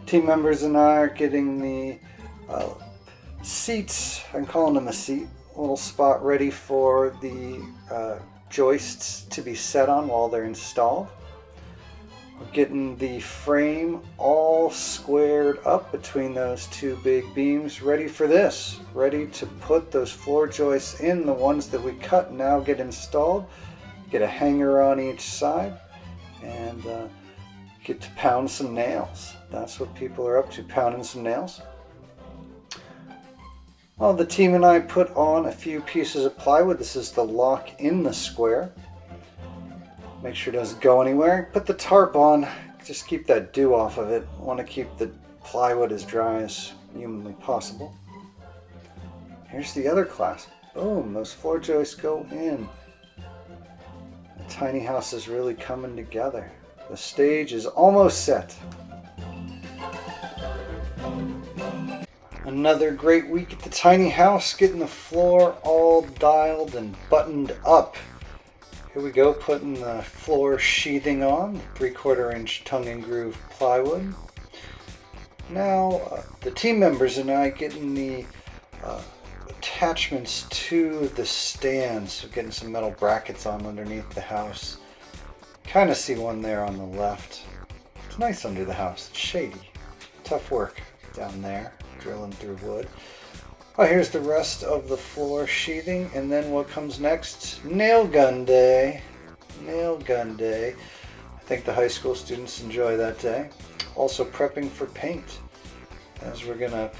Team members and I are getting the seats, I'm calling them a seat, a little spot ready for the joists to be set on while they're installed. We're getting the frame all squared up between those two big beams, ready for this, ready to put those floor joists in. The ones that we cut now get installed, get a hanger on each side, and get to pound some nails. That's what people are up to, pounding some nails. Well, the team and I put on a few pieces of plywood. This is the lock in the square. Make sure it doesn't go anywhere. Put the tarp on, just keep that dew off of it. I want to keep the plywood as dry as humanly possible. Here's the other class. Boom, those floor joists go in. The tiny house is really coming together. The stage is almost set. Another great week at the tiny house, getting the floor all dialed and buttoned up. Here we go, putting the floor sheathing on, 3/4 inch tongue and groove plywood. Now the team members and I getting the attachments to the stands, so getting some metal brackets on underneath the house. Kind of see one there on the left. It's nice under the house, it's shady. Tough work down there, drilling through wood. Oh, here's the rest of the floor sheathing, and then what comes next? Nail gun day. Nail gun day. I think the high school students enjoy that day. Also prepping for paint, as we're gonna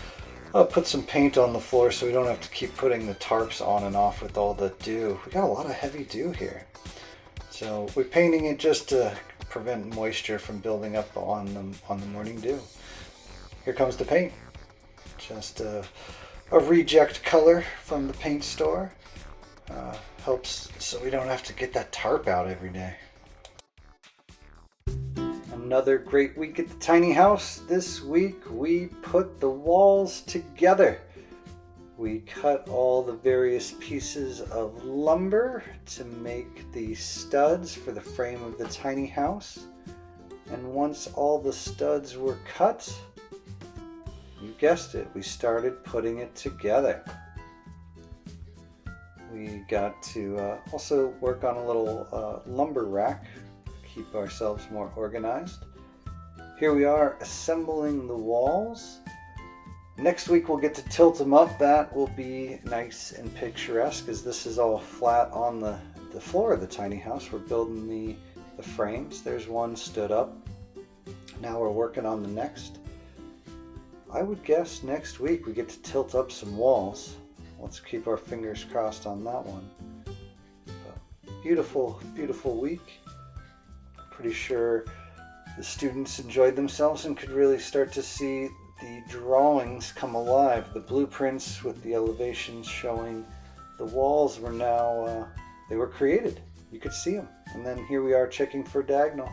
put some paint on the floor so we don't have to keep putting the tarps on and off with all the dew. We got a lot of heavy dew here. So we're painting it just to prevent moisture from building up on the morning dew. Here comes the paint. Just a reject color from the paint store. Helps so we don't have to get that tarp out every day. Another great week at the tiny house. This week we put the walls together. We cut all the various pieces of lumber to make the studs for the frame of the tiny house. And once all the studs were cut, you guessed it, we started putting it together. We got to also work on a little lumber rack, keep ourselves more organized. Here we are assembling the walls. Next week we'll get to tilt them up. That will be nice and picturesque, as this is all flat on the floor of the tiny house. We're building the frames. There's one stood up. Now we're working on the next. I would guess next week we get to tilt up some walls. Let's keep our fingers crossed on that one. Beautiful, beautiful week. Pretty sure the students enjoyed themselves and could really start to see the drawings come alive. The blueprints with the elevations showing the walls were now, they were created. You could see them. And then here we are checking for diagonal.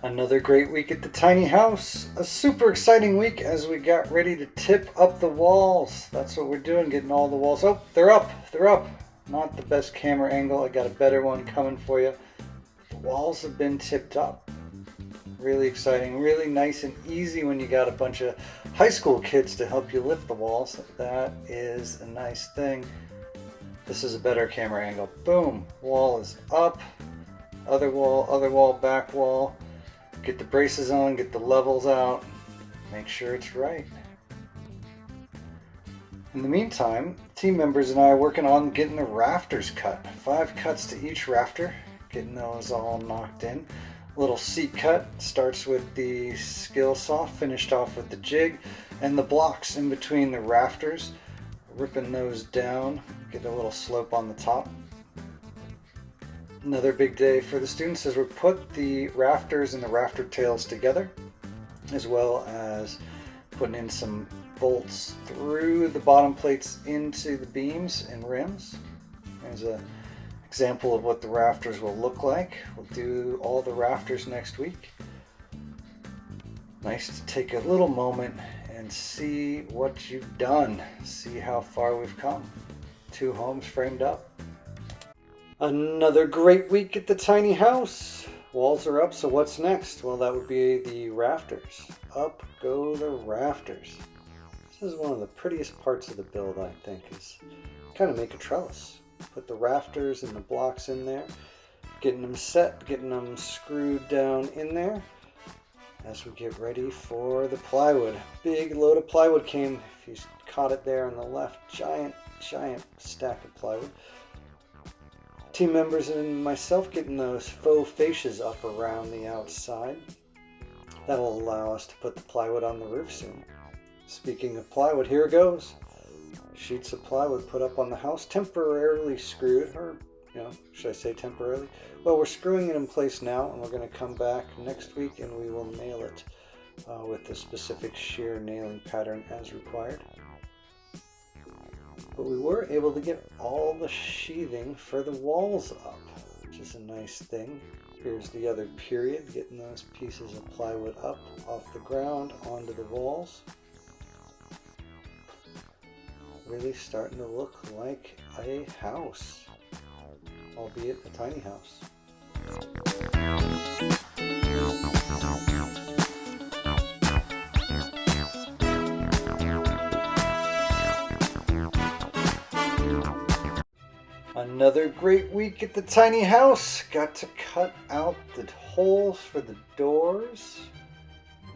Another great week at the tiny house. A super exciting week as we got ready to tip up the walls. That's what we're doing, getting all the walls. Oh, they're up, they're up. Not the best camera angle. I got a better one coming for you. The walls have been tipped up. Really exciting, really nice and easy when you got a bunch of high school kids to help you lift the walls. That is a nice thing. This is a better camera angle. Boom, wall is up. Other wall, back wall. Get the braces on, get the levels out, make sure it's right. In the meantime, team members and I are working on getting the rafters cut. 5 cuts to each rafter, getting those all knocked in. A little seat cut, starts with the skill saw, finished off with the jig, and the blocks in between the rafters, ripping those down, get a little slope on the top. Another big day for the students as we put the rafters and the rafter tails together, as well as putting in some bolts through the bottom plates into the beams and rims. There's an example of what the rafters will look like. We'll do all the rafters next week. Nice to take a little moment and see what you've done, see how far we've come. 2 homes framed up. Another great week at the tiny house. Walls are up, so what's next? Well, that would be the rafters. Up go the rafters. This is one of the prettiest parts of the build, I think, is kind of make a trellis. Put the rafters and the blocks in there, getting them set, getting them screwed down in there as we get ready for the plywood. Big load of plywood came, if you caught it there on the left, giant stack of plywood. Team members and myself getting those faux fascias up around the outside. That'll allow us to put the plywood on the roof soon. Speaking of plywood, here it goes. Sheets of plywood put up on the house, temporarily screwed, or should I say temporarily? Well, we're screwing it in place now, and we're going to come back next week and we will nail it with the specific shear nailing pattern as required. But we were able to get all the sheathing for the walls up, which is a nice thing. Here's the other period, getting those pieces of plywood up off the ground onto the walls. Really starting to look like a house, albeit a tiny house. Another great week at the tiny house. Got to cut out the holes for the doors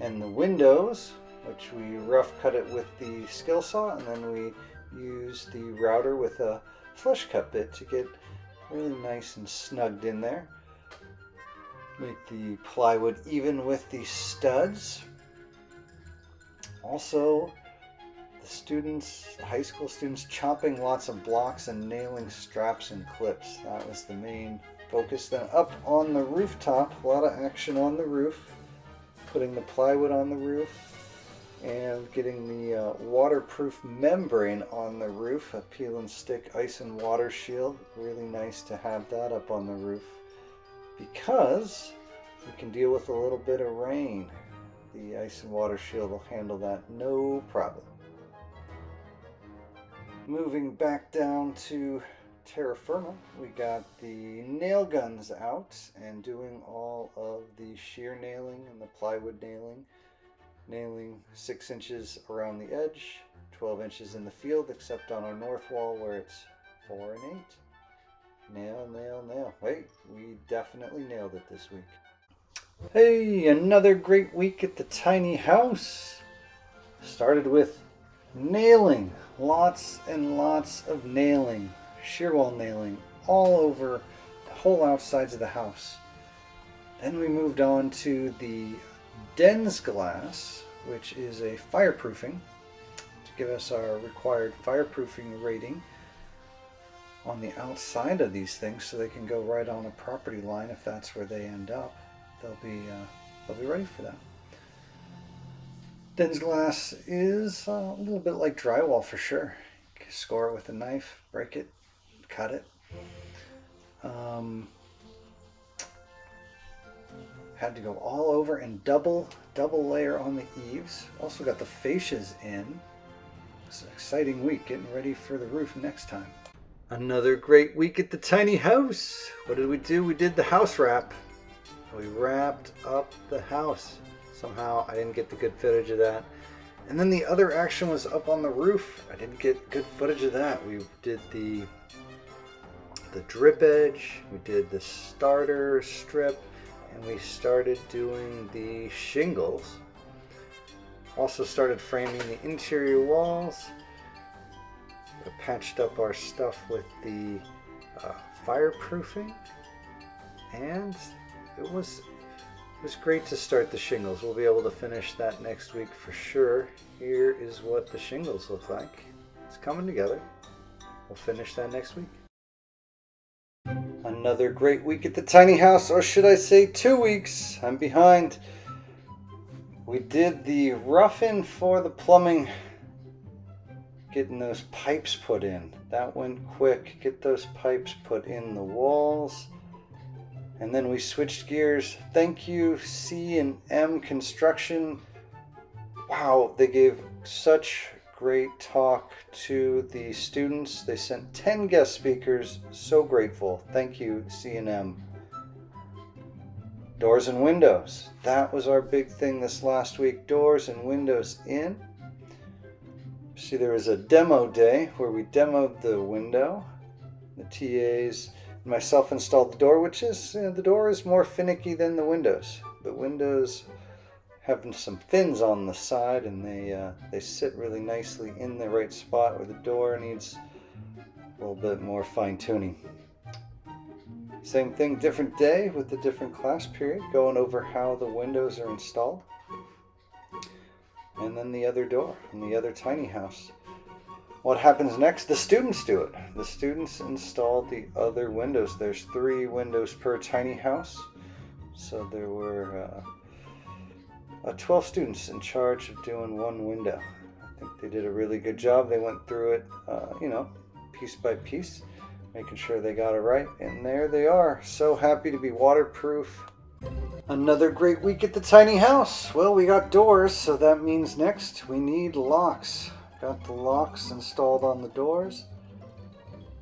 and the windows, which we rough cut it with the skill saw, and then we use the router with a flush cut bit to get really nice and snugged in there. Make the plywood even with the studs. Also, the high school students chopping lots of blocks and nailing straps and clips. That was the main focus. Then up on the rooftop, a lot of action on the roof. Putting the plywood on the roof and getting the waterproof membrane on the roof, a peel and stick ice and water shield. Really nice to have that up on the roof because we can deal with a little bit of rain. The ice and water shield will handle that no problem. Moving back down to terra firma, we got the nail guns out and doing all of the shear nailing and the plywood nailing. Nailing 6 inches around the edge, 12 inches in the field, except on our north wall where it's 4 and 8. Nail, nail, nail. Wait, we definitely nailed it this week. Hey, another great week at the tiny house. Started with nailing. Lots and lots of nailing. Shear wall nailing all over the whole outsides of the house. Then we moved on to the Den's glass, which is a fireproofing, to give us our required fireproofing rating on the outside of these things so they can go right on a property line if that's where they end up. They'll be ready for that. Den's glass is a little bit like drywall for sure. You can score it with a knife, break it, cut it. Had to go all over and double layer on the eaves. Also got the fascias in. It's an exciting week, getting ready for the roof next time. Another great week at the tiny house. What did we do? We did the house wrap. We wrapped up the house. Somehow I didn't get the good footage of that. And then the other action was up on the roof. I didn't get good footage of that. We did the drip edge, we did the starter strip, and we started doing the shingles. Also started framing the interior walls. We patched up our stuff with the fireproofing, and it was great to start the shingles. We'll be able to finish that next week for sure. Here is what the shingles look like. It's coming together. We'll finish that next week. Another great week at the tiny house, or should I say 2 weeks. I'm behind. We did the rough-in for the plumbing, getting those pipes put in. That went quick. Get those pipes put in the walls. And then we switched gears. Thank you, C&M Construction. Wow, they gave such great talk to the students. They sent 10 guest speakers. So grateful. Thank you, C&M. Doors and windows. That was our big thing this last week. Doors and windows in. See, there was a demo day where we demoed the window. The TAs and myself installed the door, which is, the door is more finicky than the windows. The windows have some fins on the side, and they sit really nicely in the right spot, where the door needs a little bit more fine-tuning. Same thing, different day with a different class period, going over how the windows are installed. And then the other door in the other tiny house. What happens next? The students do it. The students install the other windows. There's 3 windows per tiny house. So there were 12 students in charge of doing one window. I think they did a really good job. They went through it, piece by piece, making sure they got it right. And there they are. So happy to be waterproof. Another great week at the tiny house. Well, we got doors, so that means next we need locks. Got the locks installed on the doors.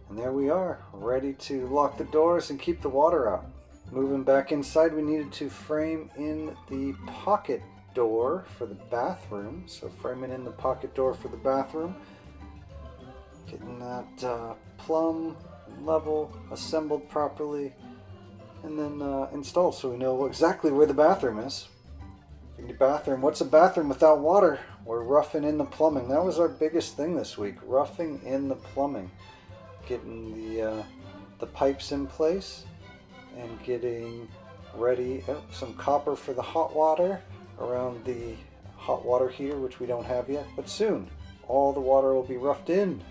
And there we are, ready to lock the doors and keep the water out. Moving back inside, we needed to frame in the pocket door for the bathroom. So framing in the pocket door for the bathroom. Getting that plumb, level, assembled properly. And then installed so we know exactly where the bathroom is. The bathroom. What's a bathroom without water? We're roughing in the plumbing. That was our biggest thing this week. Roughing in the plumbing. Getting the pipes in place and getting ready. Some copper for the hot water around the hot water heater, which we don't have yet, but soon all the water will be roughed in.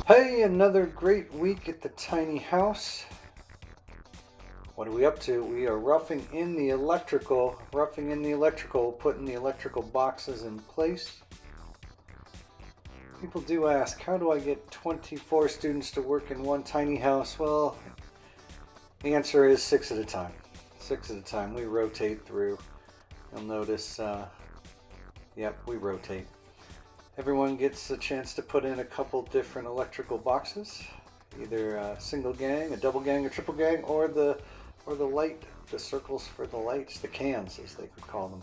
Hey, another great week at the tiny house. What are we up to? We are roughing in the electrical, putting the electrical boxes in place. People do ask, how do I get 24 students to work in one tiny house? Well, the answer is 6 at a time. 6 at a time. We rotate through. You'll notice, we rotate. Everyone gets a chance to put in a couple different electrical boxes, either a single gang, a double gang, a triple gang, or the light, the circles for the lights, the cans as they could call them.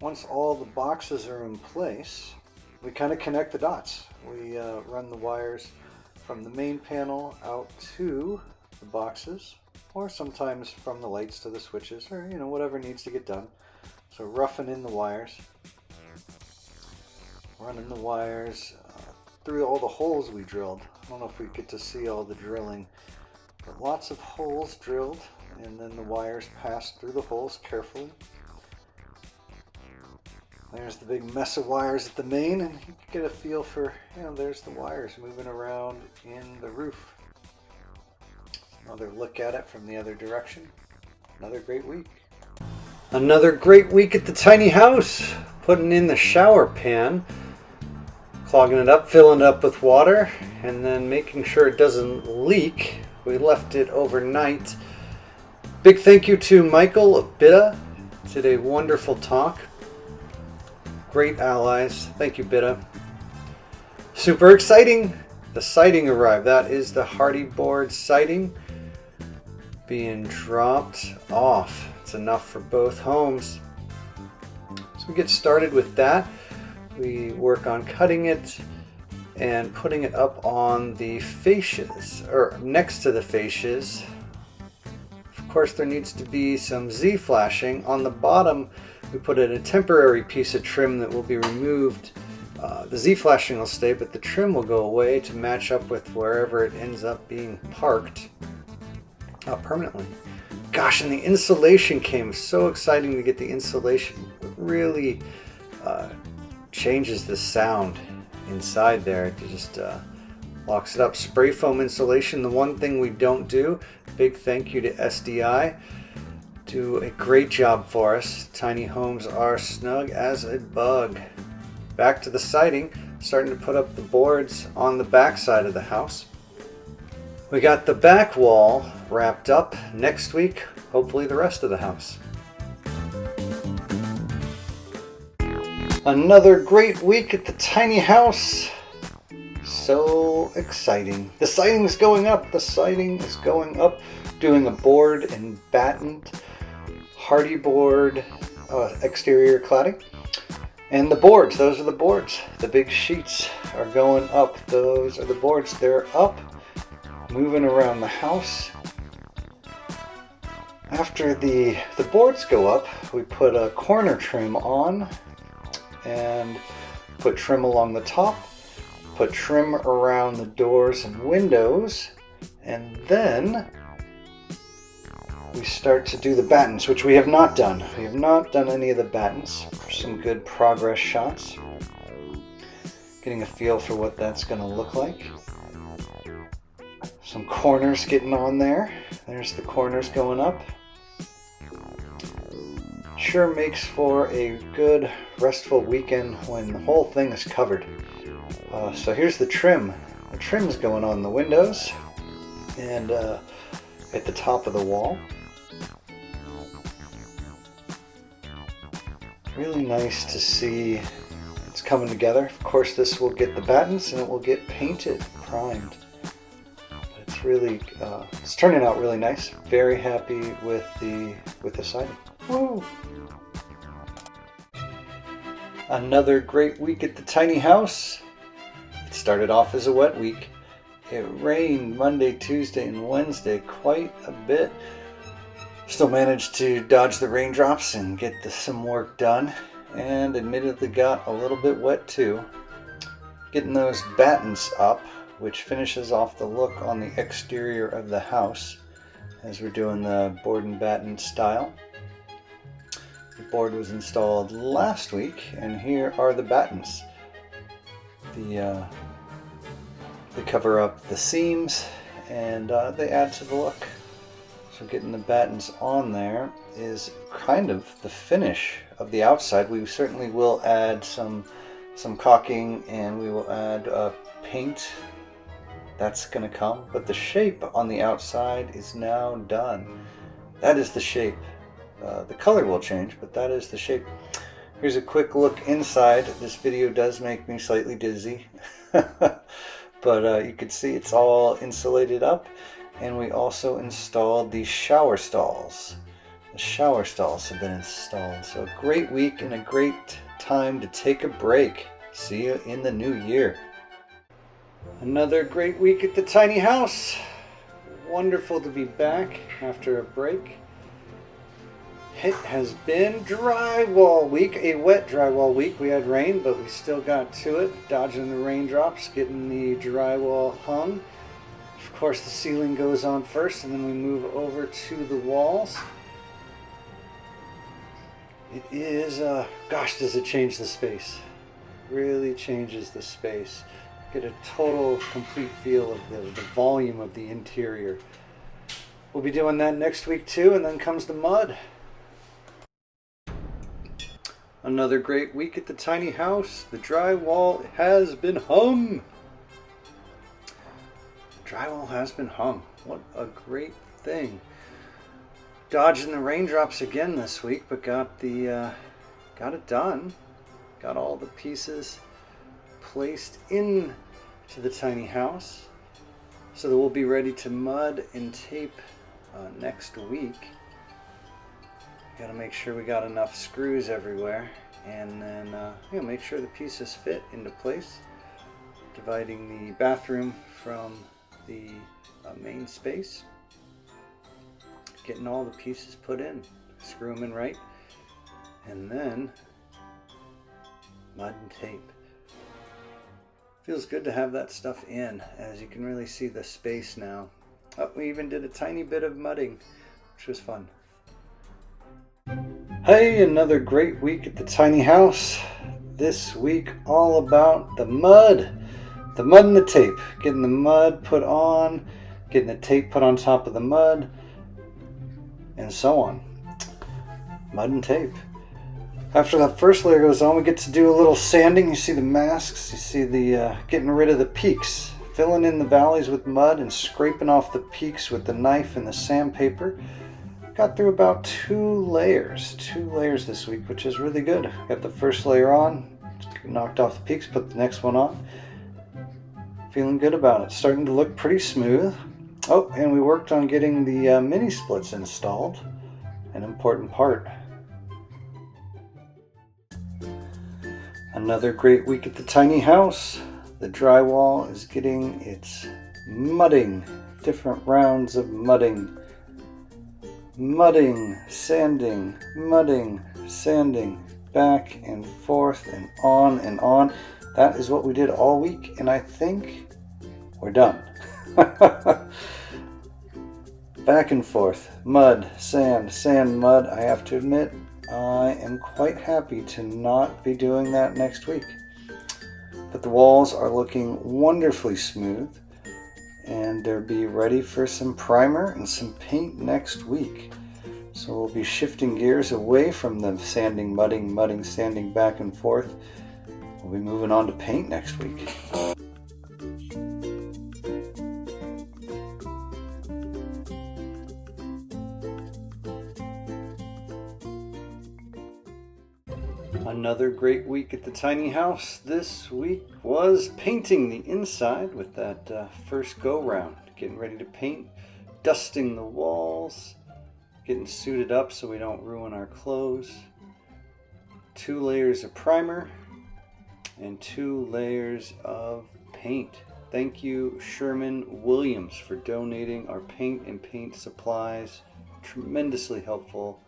Once all the boxes are in place, we kind of connect the dots. We run the wires from the main panel out to the boxes, or sometimes from the lights to the switches, or whatever needs to get done. So roughing in the wires, running the wires through all the holes we drilled. I don't know if we get to see all the drilling, but lots of holes drilled, and then the wires passed through the holes carefully. There's the big mess of wires at the main, and you can get a feel for, there's the wires moving around in the roof. Another look at it from the other direction. Another great week. Another great week at the tiny house. Putting in the shower pan, clogging it up, filling it up with water, and then making sure it doesn't leak. We left it overnight. Big thank you to Michael of Bitta. Did a wonderful talk. Great allies. Thank you, Bitta. Super exciting. The siding arrived. That is the Hardy board siding being dropped off. It's enough for both homes. So we get started with that. We work on cutting it and putting it up on the fascias, or next to the fascias. Of course, there needs to be some Z-flashing. On the bottom, we put in a temporary piece of trim that will be removed. The Z-flashing will stay, but the trim will go away to match up with wherever it ends up being parked permanently. Gosh, and the insulation came. So exciting to get the insulation. It really changes the sound inside there. It just locks it up. Spray foam insulation, the one thing we don't do. Big thank you to SDI. Do a great job for us. Tiny homes are snug as a bug. Back to the siding, starting to put up the boards on the back side of the house. We got the back wall wrapped up. Next week, hopefully the rest of the house. Another great week at the tiny house. So exciting. The siding is going up. The siding is going up. doing a board and battened hardy board exterior cladding. And the boards, those are the boards. The big sheets are going up. Those are the boards. They're up, moving around the house. After the boards go up, we put a corner trim on and put trim along the top, put trim around the doors and windows, and then we start to do the battens, which we have not done. We have not done any of the battens. Some good progress shots. Getting a feel for what that's going to look like. Some corners getting on there. There's the corners going up. Sure makes for a good restful weekend when the whole thing is covered. So here's the trim. The trim's going on the windows and at the top of the wall. Really nice to see it's coming together. Of course, this will get the battens and it will get painted, primed. But it's really, it's turning out really nice. Very happy with the siding. Woo! Another great week at the tiny house. It started off as a wet week. It rained Monday, Tuesday, and Wednesday quite a bit. Still managed to dodge the raindrops and get some work done, and admittedly got a little bit wet too. Getting those battens up, which finishes off the look on the exterior of the house as we're doing the board and batten style. The board was installed last week, and here are the battens. They cover up the seams and they add to the look. So getting the battens on there is kind of the finish of the outside. We certainly will add some caulking, and we will add paint. That's going to come, but the shape on the outside is now done. That is the shape. The color will change, but that is the shape. Here's a quick look inside. This video does make me slightly dizzy, but you can see it's all insulated up. And we also installed the shower stalls. The shower stalls have been installed. So a great week and a great time to take a break. See you in the new year. Another great week at the tiny house. Wonderful to be back after a break. It has been drywall week, a wet drywall week. We had rain, but we still got to it, dodging the raindrops, getting the drywall hung. Of course, the ceiling goes on first, and then we move over to the walls. It is, gosh, does it change the space. Really changes the space. Get a total, complete feel of the volume of the interior. We'll be doing that next week too, and then comes the mud. Another great week at the tiny house. The drywall has been hung. Drywall has been hung. What a great thing. Dodging the raindrops again this week, but got it done. Got all the pieces placed in to the tiny house so that we'll be ready to mud and tape next week. Got to make sure we got enough screws everywhere, and then make sure the pieces fit into place. Dividing the bathroom from the main space, getting all the pieces put in, screw them in right, and then mud and tape. Feels good to have that stuff in, as you can really see the space now. Oh, we even did a tiny bit of mudding, which was fun. Hey, another great week at the tiny house. This week all about the mud. The mud and the tape. Getting the mud put on, getting the tape put on top of the mud, and so on. Mud and tape. After that first layer goes on, we get to do a little sanding. You see the masks, you see the getting rid of the peaks. Filling in the valleys with mud and scraping off the peaks with the knife and the sandpaper. Got through about two layers this week, which is really good. Got the first layer on, knocked off the peaks, put the next one on. Feeling good about it. Starting to look pretty smooth. Oh, and we worked on getting the mini splits installed, an important part. Another great week at the tiny house. The drywall is getting its mudding, different rounds of mudding. Mudding, sanding, back and forth and on and on. That is what we did all week, and I think we're done. Back and forth, mud, sand, sand, mud. I have to admit, I am quite happy to not be doing that next week. But the walls are looking wonderfully smooth, and they'll be ready for some primer and some paint next week. So we'll be shifting gears away from the sanding, mudding, sanding back and forth. We'll be moving on to paint next week. Another great week at the tiny house this week was painting the inside with that first go round. Getting ready to paint, dusting the walls, getting suited up so we don't ruin our clothes. 2 layers of primer and 2 layers of paint. Thank you, Sherman Williams, for donating our paint and paint supplies. Tremendously helpful.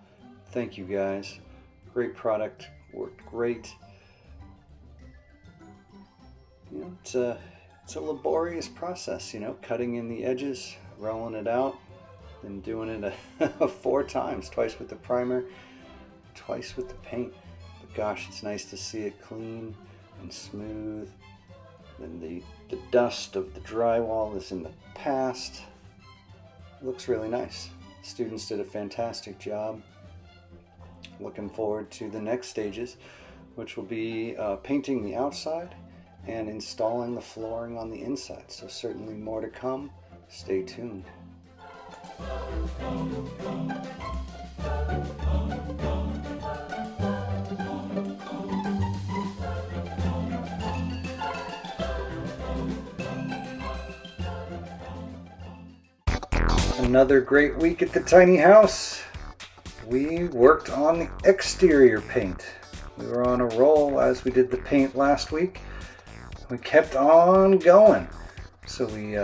Thank you guys. Great product. Worked great. You know, it's a laborious process, you know, cutting in the edges, rolling it out, and doing it 4 times, twice with the primer, twice with the paint. But gosh, it's nice to see it clean and smooth. And the dust of the drywall is in the past. It looks really nice. Students did a fantastic job. Looking forward to the next stages, which will be painting the outside and installing the flooring on the inside. So certainly more to come. Stay tuned. Another great week at the tiny house. We worked on the exterior paint. We were on a roll as we did the paint last week. We kept on going. So we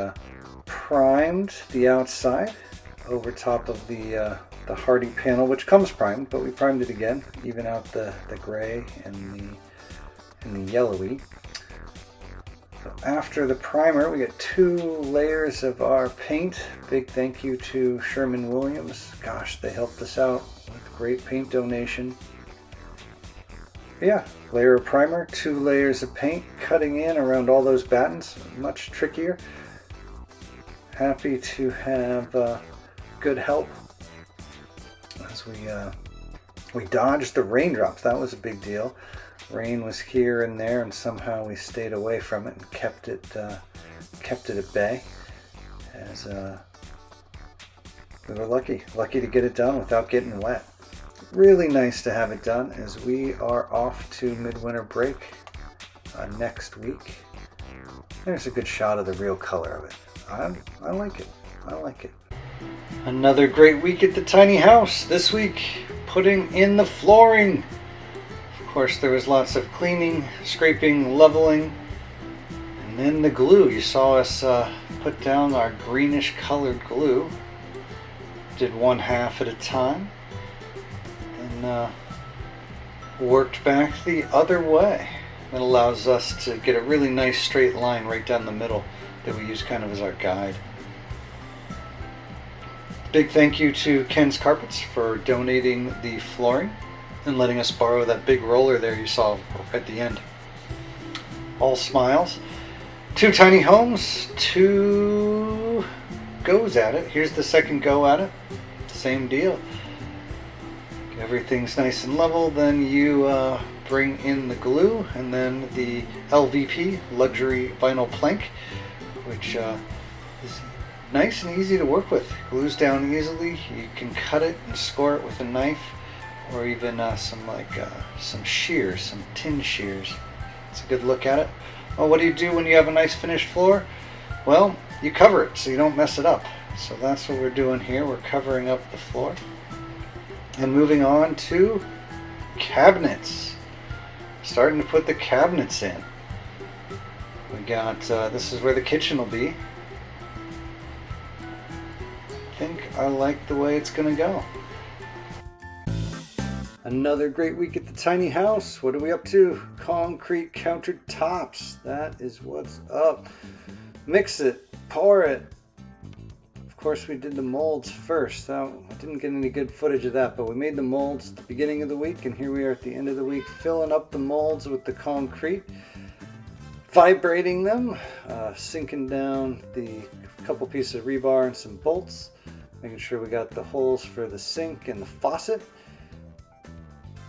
primed the outside over top of the hardy panel, which comes primed, but we primed it again, even out the gray and the yellowy. So after the primer, we get 2 layers of our paint. Big thank you to Sherman Williams. Gosh, they helped us out with a great paint donation. Yeah, layer of primer, 2 layers of paint, cutting in around all those battens, much trickier. Happy to have good help as we dodged the raindrops. That was a big deal. Rain was here and there, and somehow we stayed away from it and kept it at bay. As we were lucky to get it done without getting wet. Really nice to have it done, as we are off to midwinter break next week. There's a good shot of the real color of it. I like it. I like it. Another great week at the tiny house. This week, putting in the flooring. Of course, there was lots of cleaning, scraping, leveling, and then the glue. You saw us put down our greenish colored glue. Did 1/2 at a time, and worked back the other way. That allows us to get a really nice straight line right down the middle that we use kind of as our guide. Big thank you to Ken's Carpets for donating the flooring and letting us borrow that big roller there you saw at the end. All smiles. 2 tiny homes, 2 goes at it. Here's the second go at it. Same deal. Everything's nice and level, then you bring in the glue, and then the LVP, luxury vinyl plank, which is nice and easy to work with. Glues down easily. You can cut it and score it with a knife, or even some shears, some tin shears. It's a good look at it. Well, what do you do when you have a nice finished floor? Well, you cover it so you don't mess it up. So that's what we're doing here. We're covering up the floor. And moving on to cabinets. Starting to put the cabinets in. We got, this is where the kitchen will be. I think I like the way it's gonna go. Another great week at the tiny house. What are we up to? Concrete countertops. That is what's up. Mix it, pour it. Of course, we did the molds first. I didn't get any good footage of that, but we made the molds at the beginning of the week, and here we are at the end of the week filling up the molds with the concrete, vibrating them, sinking down the couple pieces of rebar and some bolts, making sure we got the holes for the sink and the faucet.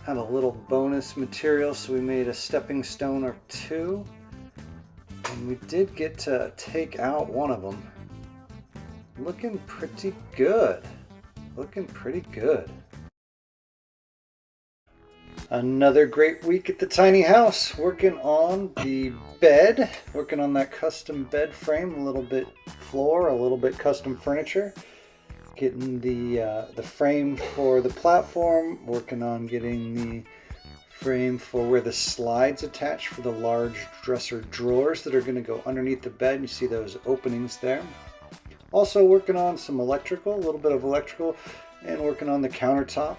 Had a little bonus material, so we made a stepping stone or two. And we did get to take out one of them. Looking pretty good. Looking pretty good. Another great week at the tiny house. Working on the bed. Working on that custom bed frame. A little bit floor, a little bit custom furniture. Getting the frame for the platform. Working on getting the frame for where the slides attach for the large dresser drawers that are going to go underneath the bed. You see those openings there. Also working on some electrical, a little bit of electrical, and working on the countertop.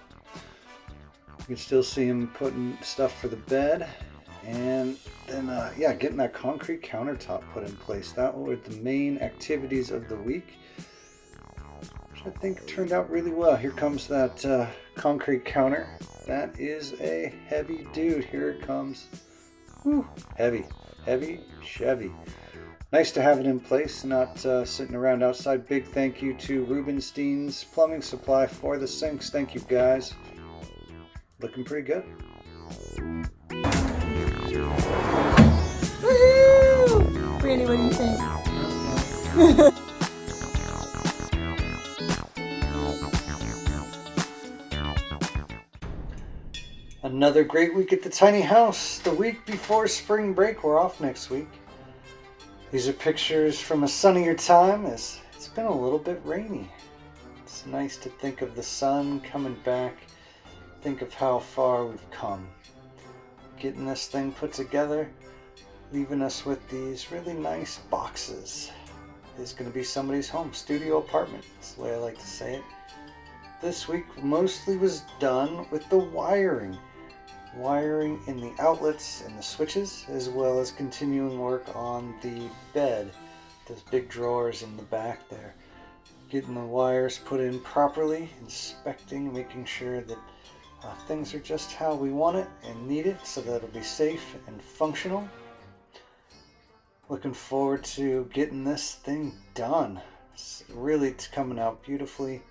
You can still see him putting stuff for the bed. And then, yeah, getting that concrete countertop put in place. That were the main activities of the week, which I think turned out really well. Here comes that concrete counter. That is a heavy dude. Here it comes. Whew. Heavy, heavy Chevy. Nice to have it in place, not sitting around outside. Big thank you to Rubenstein's Plumbing Supply for the sinks. Thank you, guys. Looking pretty good. Woohoo! Randy, what do you think? Another great week at the tiny house. The week before spring break. We're off next week. These are pictures from a sunnier time as it's been a little bit rainy. It's nice to think of the sun coming back. Think of how far we've come. Getting this thing put together, leaving us with these really nice boxes. It's going to be somebody's home, studio apartment. That's the way I like to say it. This week mostly was done with the wiring. Wiring in the outlets and the switches, as well as continuing work on the bed, those big drawers in the back there. Getting the wires put in properly, inspecting, making sure that things are just how we want it and need it, so that it'll be safe and functional. Looking forward to getting this thing done. It's coming out beautifully.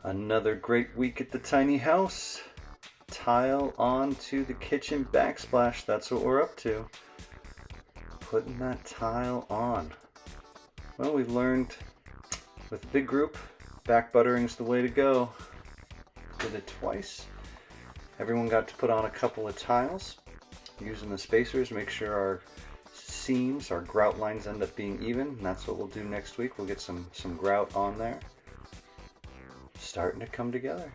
Another great week at the tiny house. Tile onto the kitchen backsplash. That's what we're up to. Putting that tile on. Well, we've learned with big group, back buttering's the way to go. Did it twice. Everyone got to put on a couple of tiles. Using the spacers, make sure our seams, our grout lines end up being even. And that's what we'll do next week. We'll get some grout on there. Starting to come together.